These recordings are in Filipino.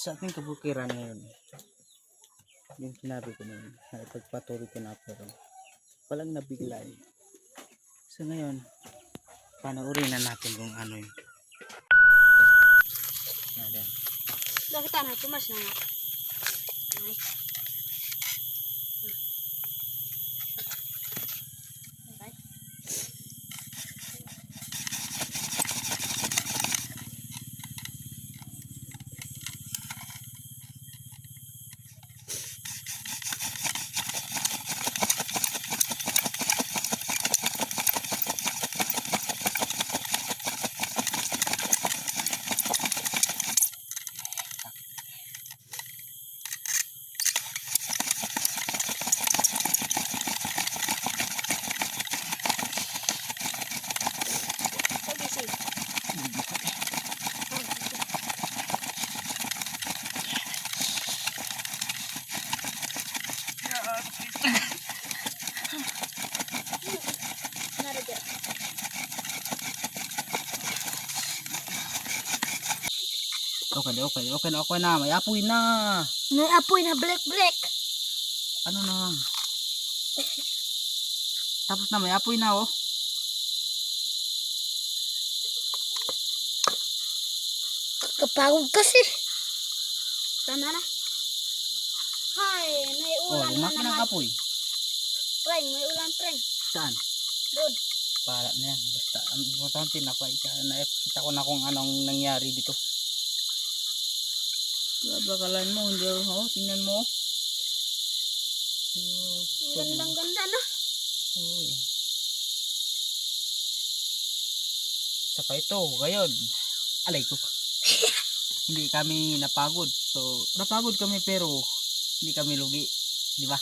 sa ating kabukiran ngayon, yung sinabi ko na yun, na ipagpatuloy ko na pero walang nabigla eh. So ngayon, panoorin na natin kung ano yun. Yan. Bakit na tumas na nga? Ay. Okay. Okay na, may apoy na. May apoy na black. Ano na? Tapos na, may apoy na oh. Kapagod kasi. Tama na. Hay, may ulan na lumaki ng naman. apoy. Preng, may ulan preng. Saan? Doon. Para na yan. Basta, ang importante nakita ko na kung anong nangyari dito. Bakalan mo, hindi oh, tingnan mo. Ang ganda na. Oh. Saka ito, ngayon, alay ko. Hindi kami napagod. So, napagod kami pero hindi kami lugi. Di ba?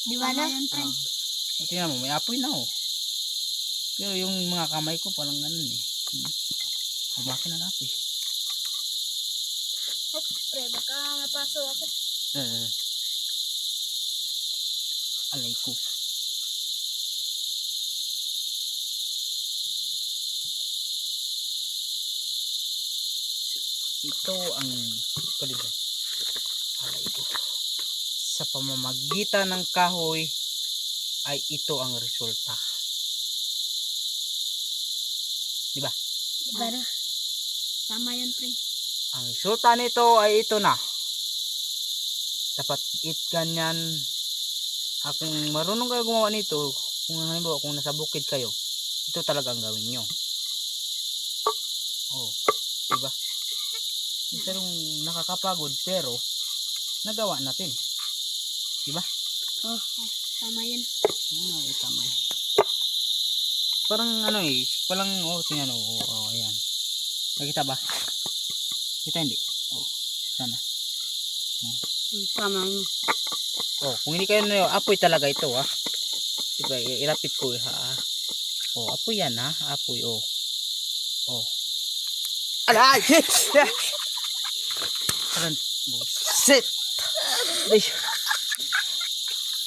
Di ba na? Tingnan mo, may apoy na oh. Pero yung mga kamay ko palang ganun eh. Lumaki ng apoy. Pre, baka mapaso ako. Alay ko. Ito ang kalibo. Alay ko. Sa pamamagitan ng kahoy ay ito ang resulta. Diba? Diba na? Tama yan, pre. Ang resulta nito ay ito na. Dapat ganyan. Kung marunong kayo gumawa nito, kung halimbawa kung nasa bukid kayo, ito talagang gawin nyo. Oh, diba? Pero nakakapagod pero nagawa natin. Diba? Oh, tama yan. Tama yan. Parang ano eh, palang tingnan ayan. Nakita ba? Kita hindi? Oh, sana. Tama mo. Oh, kung hindi kayo na apoy talaga ito ah. Diba, ilapit ko ha. Oh, apoy yan ha. Apoy oh. Oh. Alay! Aran, buset!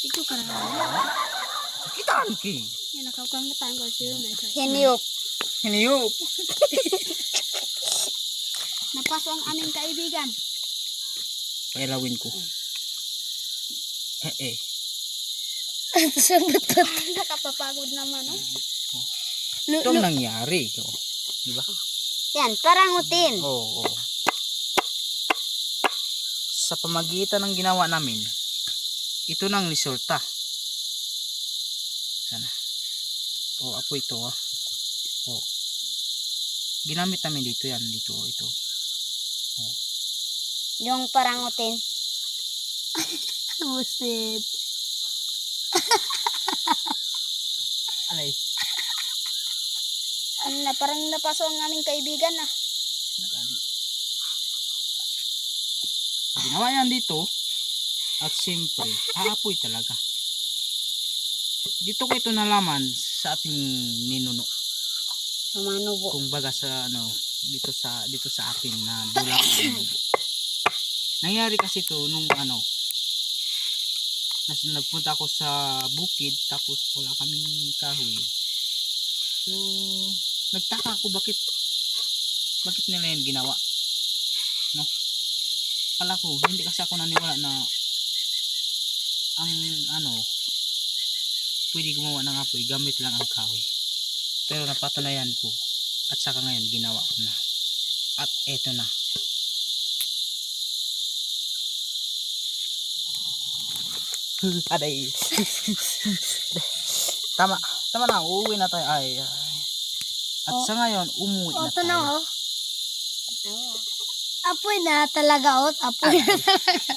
Ito ka na. Sakitan ki. Yan, nakakangatan ko siya. Hiniyok. Hiniyok. Napaso ang aming kaibigan. Pailawin ko. Ito siya batot. Nakapapagod naman, oh. Ito ang nangyari. Oh. Diba? Yan, parangutin. Oo. Sa pamagitan ng ginawa namin, ito nang resulta. Sana. Oh, apo ito ah. Oh. Ginamit namin dito yan. Dito, ito. Oh. Yung parangutin. Buset. Alay. Ano na, parang napaso ang aming kaibigan na. Nagadi. Ginawa yan dito. At siyempre, aapoy talaga. Dito ko ito nalaman sa ating ninuno. Manubo. Kung baga sa ano, dito sa atin na dulang manubo. Nangyari kasi ito nung ano, nagpunta ako sa bukid tapos wala kaming kahoy. So, nagtaka ako bakit nila yan ginawa. No? Kala ko, hindi kasi ako naniwala na ang pwede gumawa ng apoy gamit lang ang kahoy. Pero napatunayan ko at saka ngayon ginawa ko na. At eto na. Aday. Tama na, uuwi na tayo. Ay. At sa ngayon, umuwi na Ito na tayo. oh. Apoy na talaga oh. Apoy na talaga.